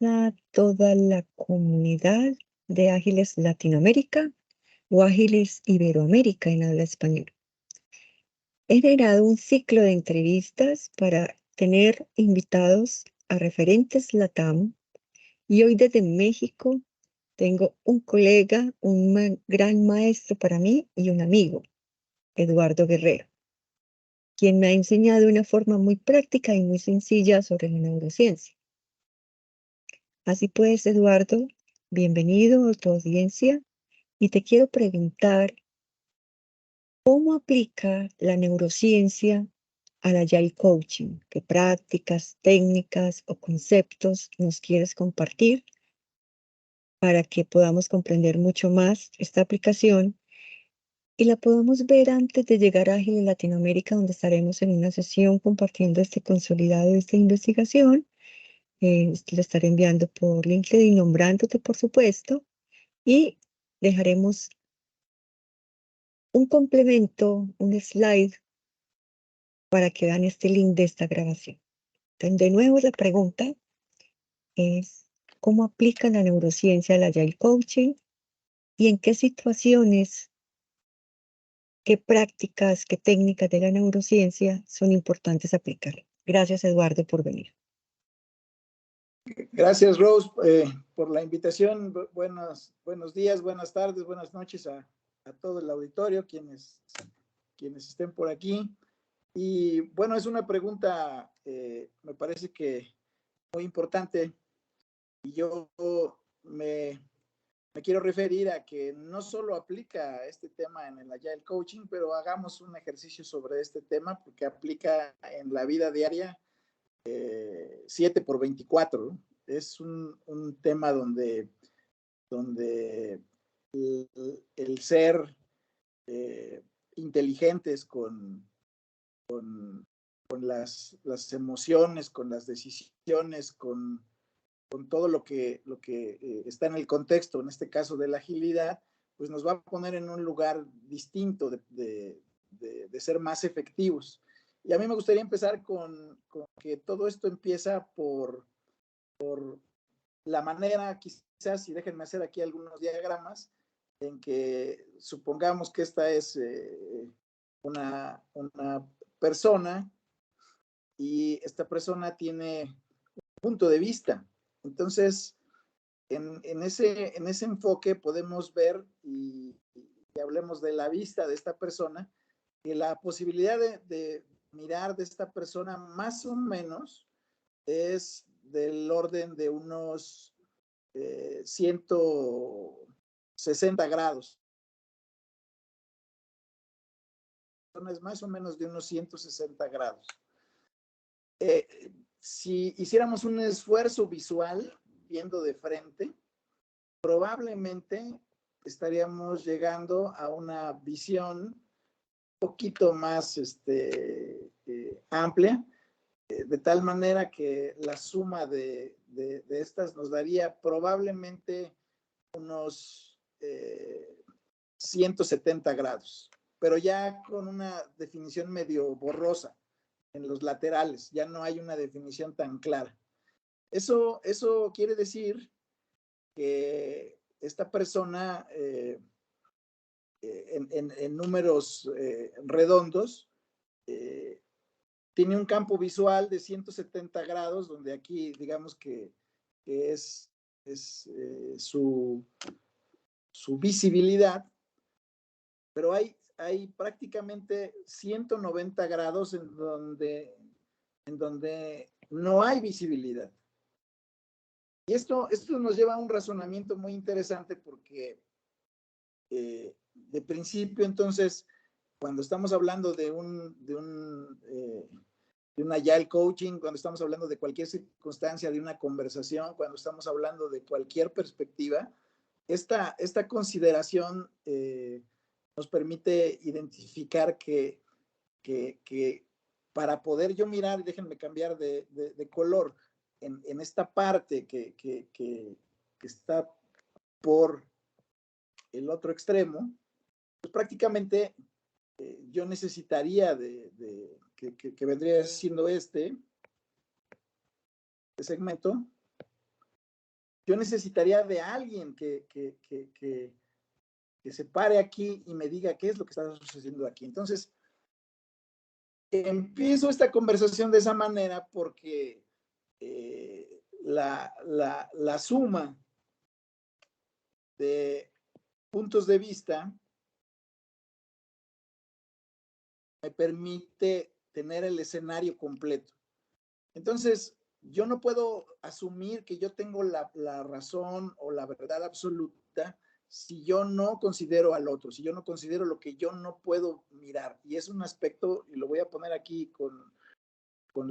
a toda la comunidad de Ágiles Latinoamérica o Ágiles Iberoamérica en habla español. He generado un ciclo de entrevistas para tener invitados a referentes LATAM y hoy desde México tengo un colega, gran maestro para mí y un amigo, Eduardo Guerrero, quien me ha enseñado de una forma muy práctica y muy sencilla sobre la neurociencia. Así pues, Eduardo, bienvenido a tu audiencia y te quiero preguntar, ¿cómo aplica la neurociencia al Agile Coaching? ¿Qué prácticas, técnicas o conceptos nos quieres compartir para que podamos comprender mucho más esta aplicación y la podamos ver antes de llegar a Ágil en Latinoamérica, donde estaremos en una sesión compartiendo este consolidado de esta investigación? Lo estaré enviando por LinkedIn, nombrándote, por supuesto, y dejaremos un complemento, un slide, para que vean este link de esta grabación. Entonces, de nuevo, la pregunta es, ¿cómo aplica la neurociencia al Agile Coaching? ¿Y en qué situaciones, qué prácticas, qué técnicas de la neurociencia son importantes aplicar? Gracias, Eduardo, por venir. Gracias, Rose, por la invitación. Buenos días, buenas tardes, buenas noches a todo el auditorio, quienes estén por aquí. Y bueno, es una pregunta, me parece que muy importante. Y yo me quiero referir a que no solo aplica este tema en el Agile Coaching, pero hagamos un ejercicio sobre este tema porque aplica en la vida diaria 7x24, ¿no? Es un tema donde el ser inteligentes con las emociones, con las decisiones, con todo lo que está en el contexto, en este caso de la agilidad, pues nos va a poner en un lugar distinto de ser más efectivos. Y a mí me gustaría empezar con que todo esto empieza por la manera, quizás, y déjenme hacer aquí algunos diagramas, en que supongamos que esta es una persona y esta persona tiene un punto de vista. Entonces, en ese enfoque podemos ver, y hablemos de la vista de esta persona, que la posibilidad de mirar de esta persona más o menos es del orden de unos 160 grados. Es más o menos de unos 160 grados. Si hiciéramos un esfuerzo visual viendo de frente, probablemente estaríamos llegando a una visión un poquito más amplia, de tal manera que la suma de estas nos daría probablemente unos 170 grados, pero ya con una definición medio borrosa en los laterales, ya no hay una definición tan clara. Eso quiere decir que esta persona en números redondos tiene un campo visual de 170 grados, donde aquí digamos que es su visibilidad, pero hay prácticamente 190 grados en donde no hay visibilidad. Y esto nos lleva a un razonamiento muy interesante porque de principio, entonces, cuando estamos hablando de un Agile Coaching, cuando estamos hablando de cualquier circunstancia, de una conversación, cuando estamos hablando de cualquier perspectiva, esta consideración nos permite identificar que para poder yo mirar, déjenme cambiar de color, en esta parte que está por el otro extremo, pues prácticamente yo necesitaría que vendría siendo este segmento, yo necesitaría de alguien que se pare aquí y me diga qué es lo que está sucediendo aquí. Entonces, empiezo esta conversación de esa manera porque la suma de puntos de vista me permite tener el escenario completo. Entonces, yo no puedo asumir que yo tengo la razón o la verdad absoluta si yo no considero al otro, si yo no considero lo que yo no puedo mirar. Y es un aspecto, y lo voy a poner aquí con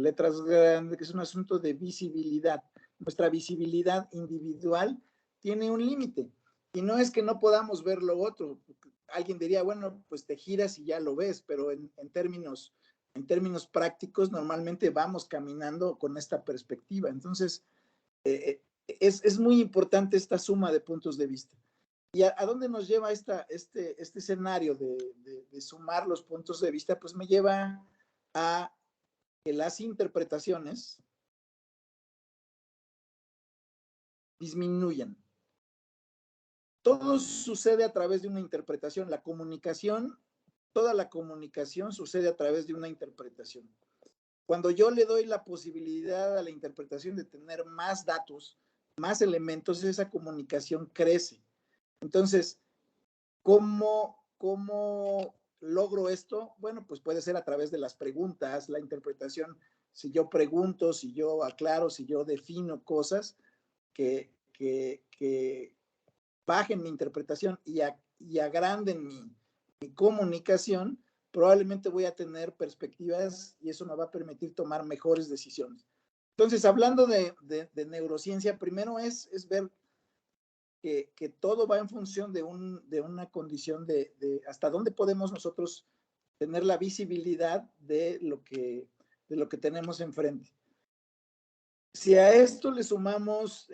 letras grandes, que es un asunto de visibilidad. Nuestra visibilidad individual tiene un límite. Y no es que no podamos ver lo otro. Alguien diría, bueno, pues te giras y ya lo ves, pero en términos prácticos, normalmente vamos caminando con esta perspectiva. Entonces, es muy importante esta suma de puntos de vista. ¿Y a dónde nos lleva este escenario de sumar los puntos de vista? Pues me lleva a que las interpretaciones disminuyan. Todo sucede a través de una interpretación. La comunicación, toda la comunicación sucede a través de una interpretación. Cuando yo le doy la posibilidad a la interpretación de tener más datos, más elementos, esa comunicación crece. Entonces, ¿cómo logro esto? Bueno, pues puede ser a través de las preguntas, la interpretación. Si yo pregunto, si yo aclaro, si yo defino cosas que bajen mi interpretación y agranden mi comunicación, probablemente voy a tener perspectivas y eso me va a permitir tomar mejores decisiones. Entonces, hablando de neurociencia, primero es ver que todo va en función de una condición de hasta dónde podemos nosotros tener la visibilidad de lo que tenemos enfrente. Si a esto le sumamos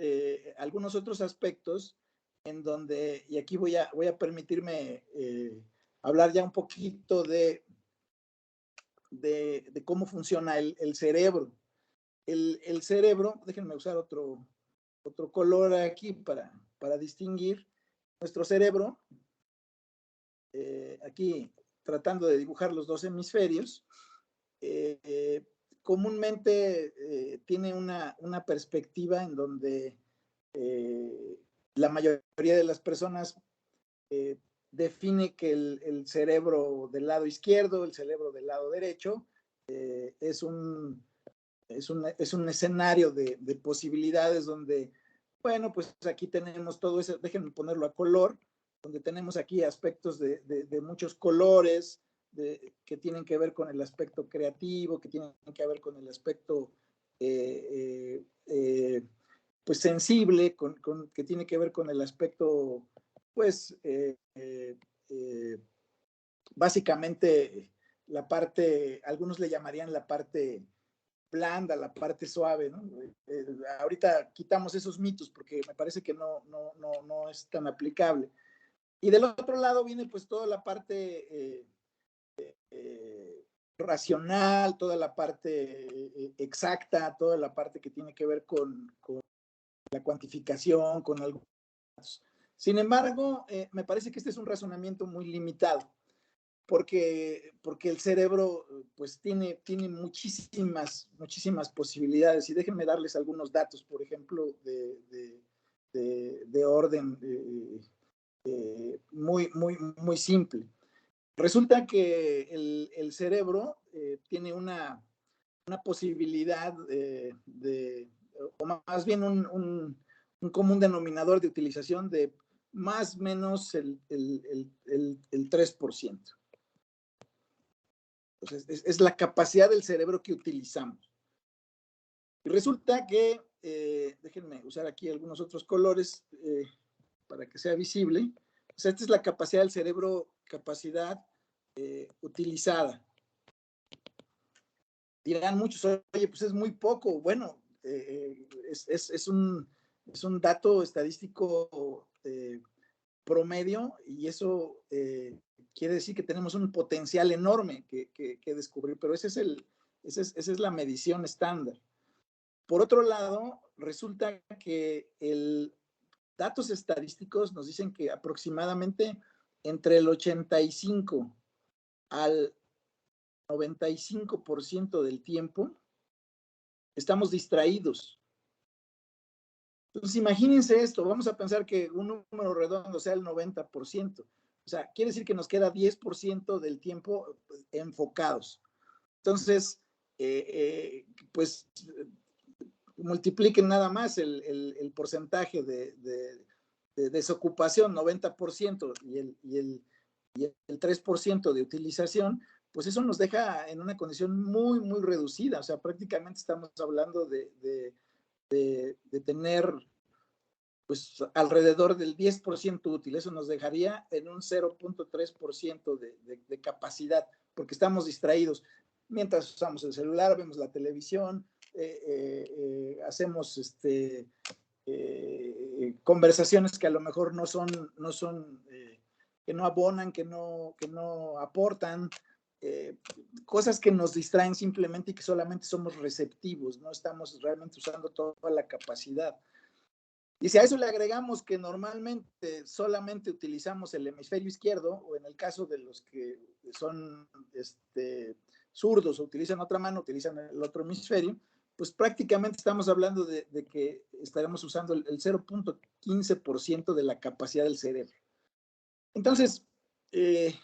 algunos otros aspectos en donde, y aquí voy a permitirme hablar ya un poquito de cómo funciona el cerebro. El cerebro, déjenme usar otro color aquí para distinguir. Nuestro cerebro, aquí tratando de dibujar los dos hemisferios, comúnmente tiene una perspectiva en donde la mayoría de las personas define que el cerebro del lado izquierdo, el cerebro del lado derecho, es un escenario de posibilidades donde, bueno, pues aquí tenemos todo eso, déjenme ponerlo a color, donde tenemos aquí aspectos de muchos colores, que tienen que ver con el aspecto creativo, que tienen que ver con el aspecto pues sensible, que tiene que ver con el aspecto, pues, básicamente la parte, algunos le llamarían la parte blanda, la parte suave, ¿no? Ahorita quitamos esos mitos porque me parece que no es tan aplicable. Y del otro lado viene pues toda la parte racional, toda la parte exacta, toda la parte que tiene que ver con la cuantificación, con algo. Sin embargo, me parece que este es un razonamiento muy limitado, porque el cerebro pues tiene muchísimas posibilidades. Y déjenme darles algunos datos, por ejemplo, de orden muy simple. Resulta que el cerebro tiene una posibilidad o más bien un común denominador de utilización de más o menos el 3%. Entonces, es la capacidad del cerebro que utilizamos. Y resulta que, déjenme usar aquí algunos otros colores para que sea visible. O sea, esta es la capacidad del cerebro, capacidad utilizada. Dirán muchos, oye, pues es muy poco. Bueno, es un dato estadístico promedio y eso quiere decir que tenemos un potencial enorme que descubrir, pero esa es la medición estándar. Por otro lado, resulta que datos estadísticos nos dicen que aproximadamente entre el 85 al 95% del tiempo estamos distraídos. Entonces, imagínense esto, vamos a pensar que un número redondo sea el 90%. O sea, quiere decir que nos queda 10% del tiempo enfocados. Entonces, pues multipliquen nada más el porcentaje de desocupación, 90%, y el 3% de utilización, pues eso nos deja en una condición muy, muy reducida. O sea, prácticamente estamos hablando de tener pues alrededor del 10% útil. Eso nos dejaría en un 0.3% de capacidad, porque estamos distraídos. Mientras usamos el celular, vemos la televisión, hacemos conversaciones que a lo mejor no son que no abonan, que no aportan, cosas que nos distraen simplemente y que solamente somos receptivos, no estamos realmente usando toda la capacidad. Y si a eso le agregamos que normalmente solamente utilizamos el hemisferio izquierdo, o en el caso de los que son zurdos o utilizan otra mano, utilizan el otro hemisferio, pues prácticamente estamos hablando de que estaremos usando el 0.15% de la capacidad del cerebro. Entonces, el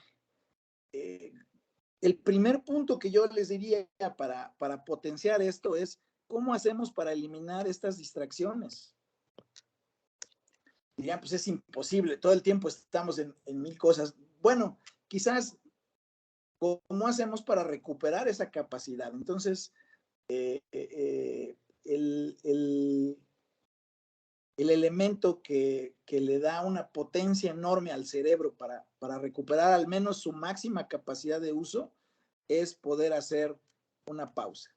primer punto que yo les diría para potenciar esto es, ¿cómo hacemos para eliminar estas distracciones? Dirían, pues es imposible, todo el tiempo estamos en mil cosas. Bueno, quizás, ¿cómo hacemos para recuperar esa capacidad? Entonces, el elemento que le da una potencia enorme al cerebro para recuperar al menos su máxima capacidad de uso es poder hacer una pausa.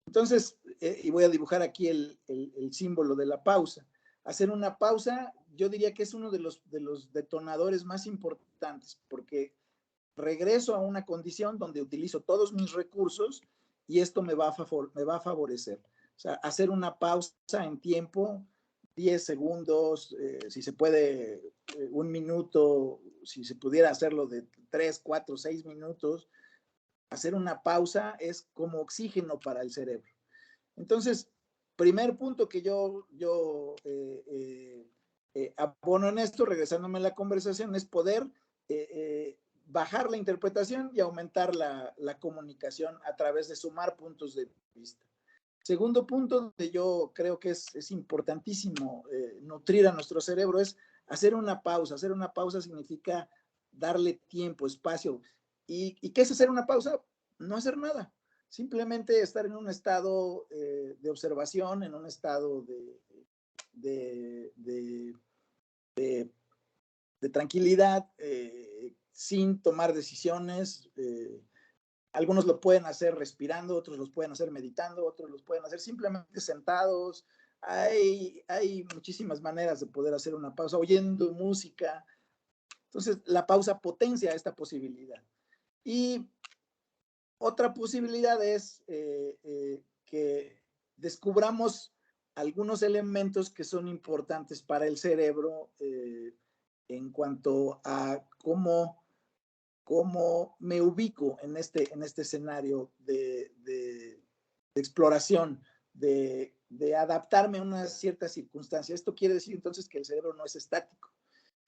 Entonces, y voy a dibujar aquí el símbolo de la pausa. Hacer una pausa, yo diría que es uno de los detonadores más importantes, porque regreso a una condición donde utilizo todos mis recursos y esto me va a favorecer. O sea, hacer una pausa en tiempo, 10 segundos, si se puede, 1 minuto, si se pudiera hacerlo de 3, 4, 6 minutos. Hacer una pausa es como oxígeno para el cerebro. Entonces, primer punto que yo abono en esto, regresándome a la conversación, es poder bajar la interpretación y aumentar la comunicación a través de sumar puntos de vista. Segundo punto donde yo creo que es importantísimo nutrir a nuestro cerebro es hacer una pausa. Hacer una pausa significa darle tiempo, espacio. ¿Y qué es hacer una pausa? No hacer nada. Simplemente estar en un estado de observación, en un estado de tranquilidad, sin tomar decisiones. Algunos lo pueden hacer respirando, otros los pueden hacer meditando, otros los pueden hacer simplemente sentados. Hay muchísimas maneras de poder hacer una pausa, oyendo música. Entonces, la pausa potencia esta posibilidad. Y otra posibilidad es que descubramos algunos elementos que son importantes para el cerebro en cuanto a cómo me ubico en este escenario de exploración, de adaptarme a una cierta circunstancia. Esto quiere decir entonces que el cerebro no es estático.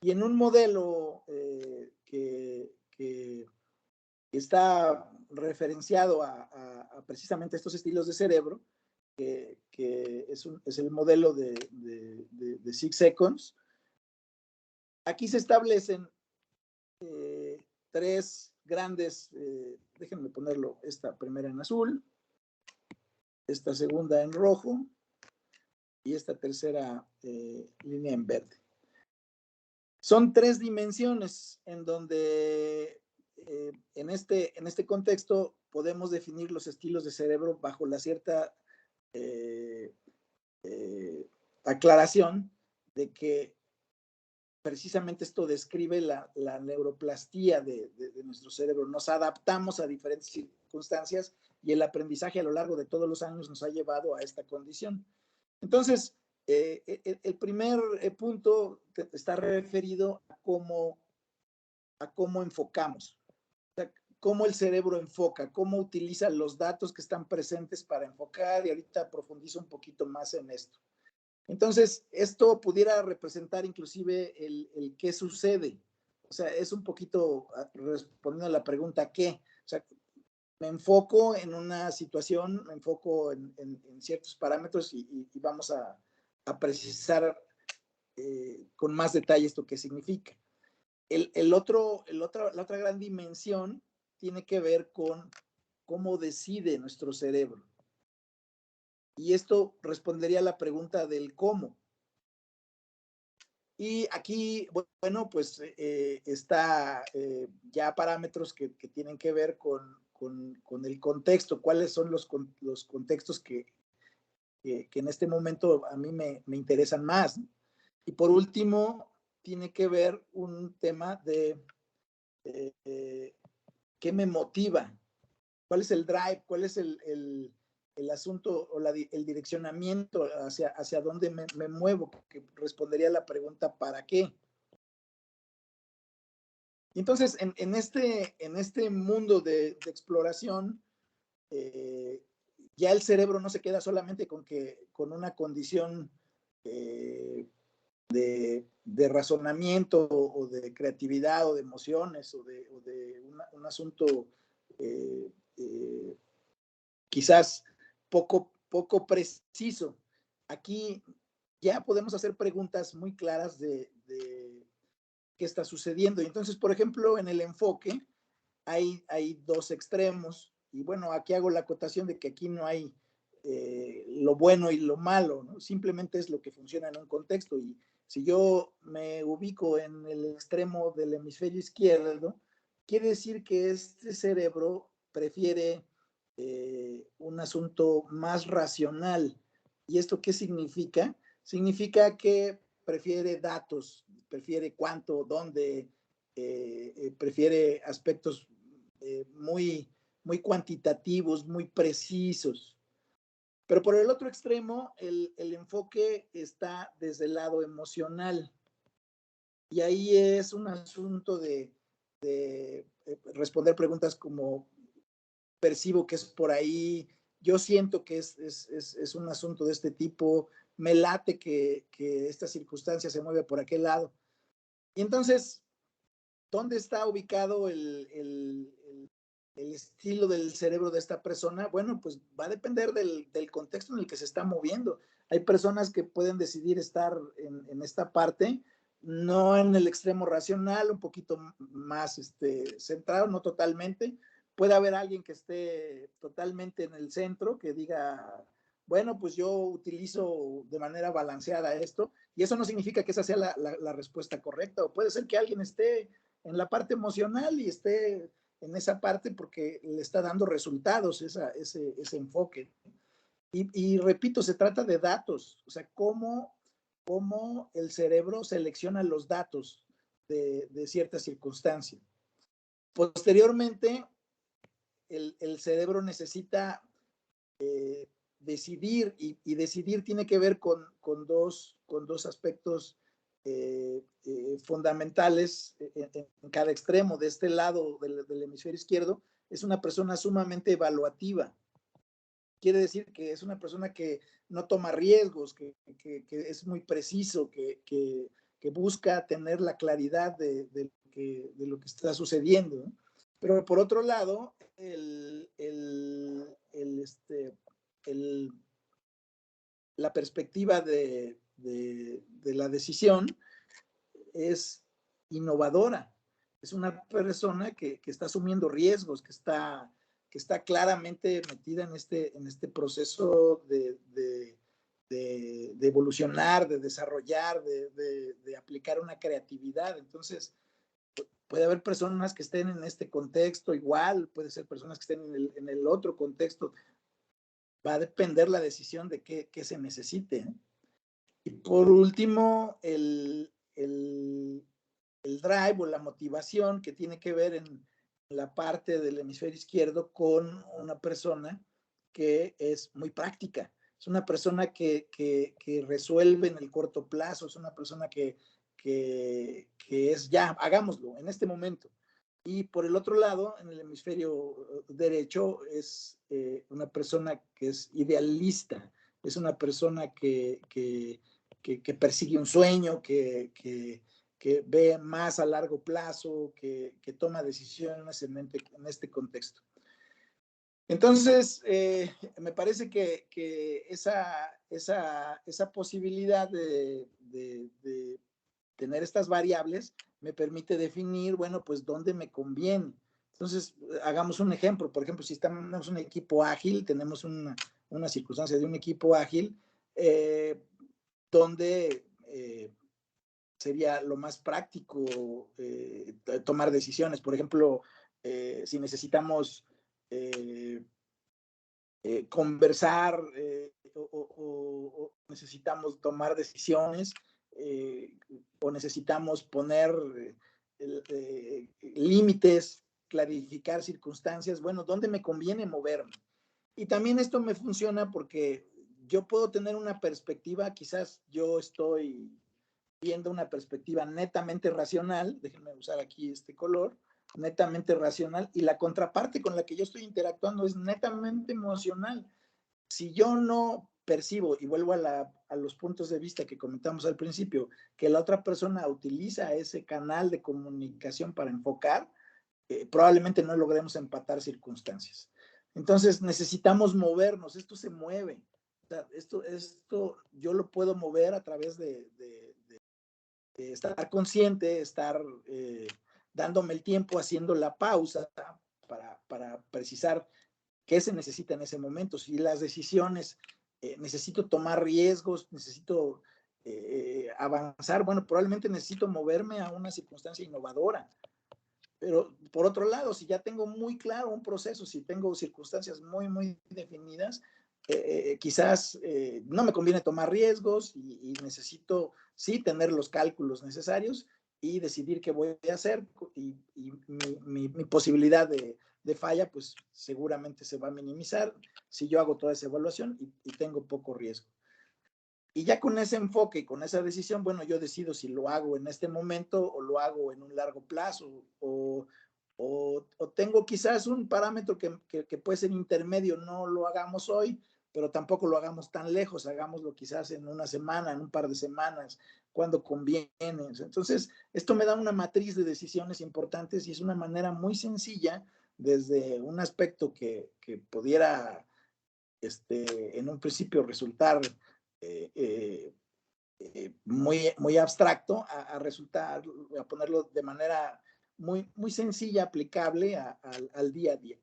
Y en un modelo que está referenciado a precisamente estos estilos de cerebro, que es el modelo de 6 Seconds. Aquí se establecen 3 grandes, déjenme ponerlo, esta primera en azul, esta segunda en rojo y esta tercera línea en verde. Son 3 dimensiones en donde en este contexto podemos definir los estilos de cerebro bajo la cierta aclaración de que precisamente esto describe la neuroplastía de nuestro cerebro. Nos adaptamos a diferentes circunstancias y el aprendizaje a lo largo de todos los años nos ha llevado a esta condición. Entonces, El primer punto está referido a cómo enfocamos, o sea, cómo el cerebro enfoca, cómo utiliza los datos que están presentes para enfocar, y ahorita profundizo un poquito más en esto. Entonces, esto pudiera representar inclusive el qué sucede. O sea, es un poquito respondiendo a la pregunta ¿qué? O sea, me enfoco en una situación, me enfoco en ciertos parámetros y vamos a precisar con más detalle esto qué significa. La otra gran dimensión tiene que ver con cómo decide nuestro cerebro. Y esto respondería a la pregunta del cómo. Y aquí, bueno, pues está ya parámetros que tienen que ver con el contexto, cuáles son los contextos que en este momento a mí me interesan más. Y por último, tiene que ver un tema de qué me motiva, cuál es el drive, cuál es el asunto o el direccionamiento hacia dónde me muevo, que respondería a la pregunta ¿para qué? Y entonces, en este mundo de exploración, ya el cerebro no se queda solamente con una condición de razonamiento o de creatividad o de emociones o de un asunto quizás poco preciso. Aquí ya podemos hacer preguntas muy claras de qué está sucediendo. Y entonces, por ejemplo, en el enfoque hay dos extremos. Y bueno, aquí hago la acotación de que aquí no hay lo bueno y lo malo, ¿no? Simplemente es lo que funciona en un contexto. Y si yo me ubico en el extremo del hemisferio izquierdo, quiere decir que este cerebro prefiere un asunto más racional. ¿Y esto qué significa? Significa que prefiere datos, prefiere cuánto, dónde, prefiere aspectos muy, muy cuantitativos, muy precisos. Pero por el otro extremo, el enfoque está desde el lado emocional. Y ahí es un asunto de responder preguntas como percibo que es por ahí, yo siento que es un asunto de este tipo, me late que esta circunstancia se mueve por aquel lado. Y entonces, ¿dónde está ubicado el estilo del cerebro de esta persona? Bueno, pues va a depender del contexto en el que se está moviendo. Hay personas que pueden decidir estar en esta parte, no en el extremo racional, un poquito más centrado, no totalmente. Puede haber alguien que esté totalmente en el centro, que diga, bueno, pues yo utilizo de manera balanceada esto, y eso no significa que esa sea la respuesta correcta, o puede ser que alguien esté en la parte emocional y esté en esa parte porque le está dando resultados ese enfoque. Y repito, se trata de datos, o sea, cómo el cerebro selecciona los datos de cierta circunstancia. Posteriormente, el cerebro necesita decidir, y decidir tiene que ver con dos aspectos fundamentales en cada extremo. De este lado del hemisferio izquierdo, es una persona sumamente evaluativa. Quiere decir que es una persona que no toma riesgos, que es muy preciso, que busca tener la claridad de lo que está sucediendo, ¿no? Pero por otro lado, la perspectiva de la decisión es innovadora. Es una persona que está asumiendo riesgos, que está claramente metida en este proceso de evolucionar, de desarrollar, de aplicar una creatividad. Entonces, puede haber personas que estén en este contexto igual, puede ser personas que estén en el otro contexto. Va a depender la decisión de qué se necesite, ¿eh? Y por último, el drive o la motivación, que tiene que ver en la parte del hemisferio izquierdo con una persona que es muy práctica, es una persona que resuelve en el corto plazo, es una persona que es ya, hagámoslo en este momento. Y por el otro lado, en el hemisferio derecho, es una persona que es idealista, es una persona que persigue un sueño, que ve más a largo plazo, que toma decisiones en este contexto. Entonces, me parece que esa posibilidad de tener estas variables me permite definir, bueno, pues dónde me conviene. Entonces, hagamos un ejemplo. Por ejemplo, si estamos en un equipo ágil, tenemos una circunstancia de un equipo ágil, donde sería lo más práctico tomar decisiones. Por ejemplo, si necesitamos conversar o necesitamos tomar decisiones o necesitamos poner límites, clarificar circunstancias, bueno, ¿dónde me conviene moverme? Y también esto me funciona porque yo puedo tener una perspectiva, quizás yo estoy viendo una perspectiva netamente racional, déjenme usar aquí este color, netamente racional, y la contraparte con la que yo estoy interactuando es netamente emocional. Si yo no percibo, y vuelvo a los puntos de vista que comentamos al principio, que la otra persona utiliza ese canal de comunicación para enfocar, probablemente no logremos empatar circunstancias. Entonces necesitamos movernos, esto se mueve. O sea, esto yo lo puedo mover a través de estar consciente, estar dándome el tiempo, haciendo la pausa para precisar qué se necesita en ese momento. Si las decisiones, necesito tomar riesgos, necesito avanzar, bueno, probablemente necesito moverme a una circunstancia innovadora. Pero por otro lado, si ya tengo muy claro un proceso, si tengo circunstancias muy definidas, quizás no me conviene tomar riesgos y necesito sí tener los cálculos necesarios y decidir qué voy a hacer y mi posibilidad de falla pues seguramente se va a minimizar si yo hago toda esa evaluación y tengo poco riesgo. Y ya con ese enfoque y con esa decisión, bueno, yo decido si lo hago en este momento o lo hago en un largo plazo o tengo quizás un parámetro que puede ser intermedio, no lo hagamos hoy, pero tampoco lo hagamos tan lejos, hagámoslo quizás en una semana, en un par de semanas, cuando conviene. Entonces, esto me da una matriz de decisiones importantes y es una manera muy sencilla desde un aspecto que pudiera en un principio resultar muy abstracto a resultar, a ponerlo de manera muy sencilla, aplicable al día a día.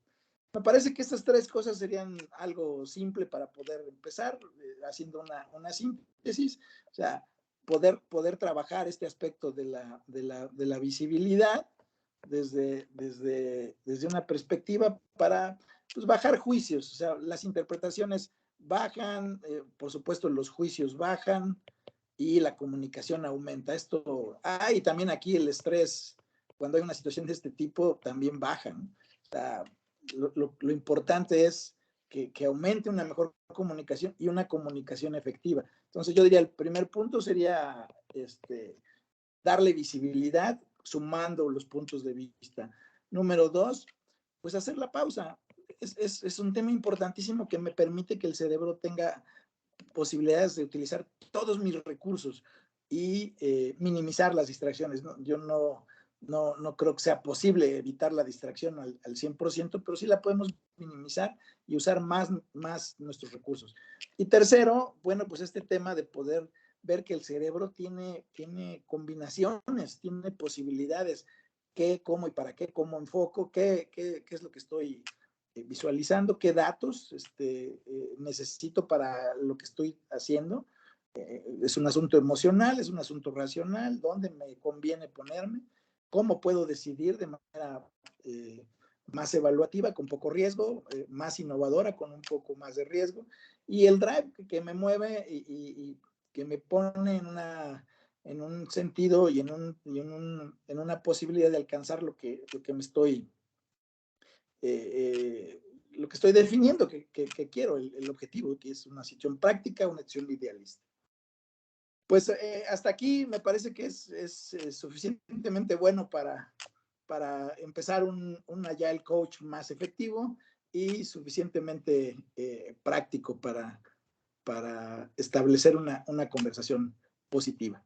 Me parece que estas tres cosas serían algo simple para poder empezar, haciendo una síntesis, o sea, poder trabajar este aspecto de la visibilidad desde una perspectiva para pues, bajar juicios, o sea, las interpretaciones bajan, por supuesto los juicios bajan y la comunicación aumenta. Y también aquí el estrés, cuando hay una situación de este tipo, también baja, ¿no? O sea, lo importante es que aumente una mejor comunicación y una comunicación efectiva. Entonces yo diría, el primer punto sería darle visibilidad sumando los puntos de vista. Número dos, pues hacer la pausa. Es un tema importantísimo que me permite que el cerebro tenga posibilidades de utilizar todos mis recursos y minimizar las distracciones. ¿No? Yo no creo que sea posible evitar la distracción al 100%, pero sí la podemos minimizar y usar más nuestros recursos. Y tercero, bueno, pues este tema de poder ver que el cerebro tiene combinaciones, tiene posibilidades, qué, cómo y para qué, cómo enfoco, qué es lo que estoy visualizando, qué datos necesito para lo que estoy haciendo. Es un asunto emocional, es un asunto racional, dónde me conviene ponerme, cómo puedo decidir de manera más evaluativa, con poco riesgo, más innovadora, con un poco más de riesgo, y el drive que me mueve y que me pone en un sentido y en una posibilidad de alcanzar lo que me estoy lo que estoy definiendo que quiero, el objetivo, que es una situación práctica, una acción idealista. Pues hasta aquí me parece que es suficientemente bueno para empezar un Agile Coach más efectivo y suficientemente práctico para establecer una conversación positiva.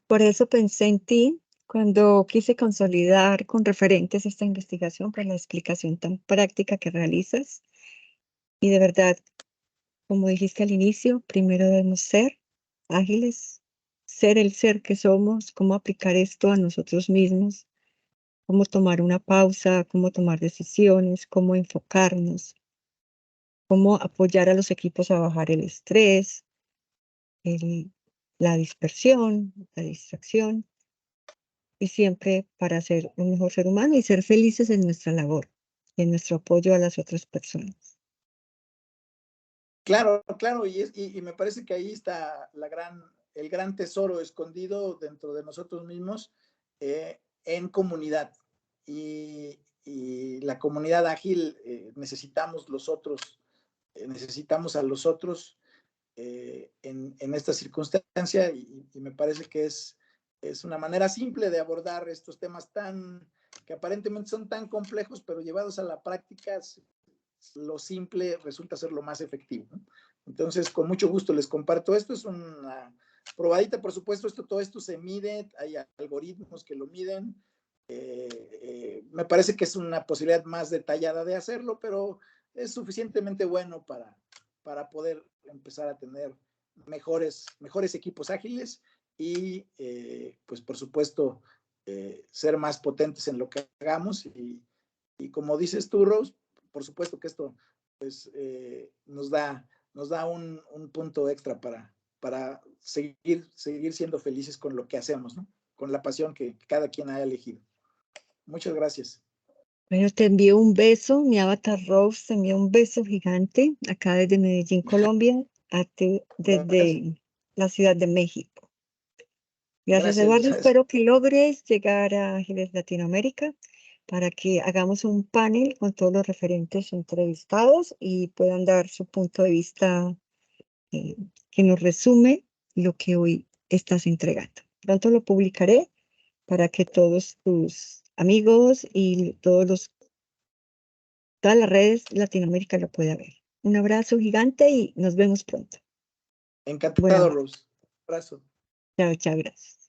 Por eso pensé en ti cuando quise consolidar con referentes esta investigación por la explicación tan práctica que realizas. Y de verdad, como dijiste al inicio, primero debemos ser ágiles, ser el ser que somos, cómo aplicar esto a nosotros mismos, cómo tomar una pausa, cómo tomar decisiones, cómo enfocarnos, cómo apoyar a los equipos a bajar el estrés, la dispersión, la distracción, y siempre para ser un mejor ser humano y ser felices en nuestra labor, en nuestro apoyo a las otras personas. Claro, claro, y me parece que ahí está el gran tesoro escondido dentro de nosotros mismos en comunidad. Y la comunidad ágil necesitamos necesitamos a los otros en esta circunstancia y me parece que es una manera simple de abordar estos temas que aparentemente son tan complejos, pero llevados a la práctica lo simple resulta ser lo más efectivo, ¿no? Entonces, con mucho gusto les comparto esto. Es una probadita, por supuesto, todo esto se mide, hay algoritmos que lo miden. Me parece que es una posibilidad más detallada de hacerlo, pero es suficientemente bueno para poder empezar a tener mejores equipos ágiles y, pues, por supuesto, ser más potentes en lo que hagamos. Y como dices tú, Rose, por supuesto que esto pues, nos da un punto extra para seguir siendo felices con lo que hacemos, ¿no? Con la pasión que cada quien haya elegido. Muchas gracias. Bueno, te envío un beso, mi avatar Rose te envío un beso gigante acá desde Medellín, Colombia, a ti Gracias. desde la Ciudad de México. Gracias, Gracias, Eduardo. gracias. Espero que logres llegar a Ágiles Latinoamérica para que hagamos un panel con todos los referentes entrevistados y puedan dar su punto de vista que nos resume lo que hoy estás entregando. Pronto lo publicaré para que todos tus amigos y todas las redes Latinoamérica lo puedan ver. Un abrazo gigante y nos vemos pronto. Buenas Encantado, noches. Rose. Abrazo. Chao, chao, gracias.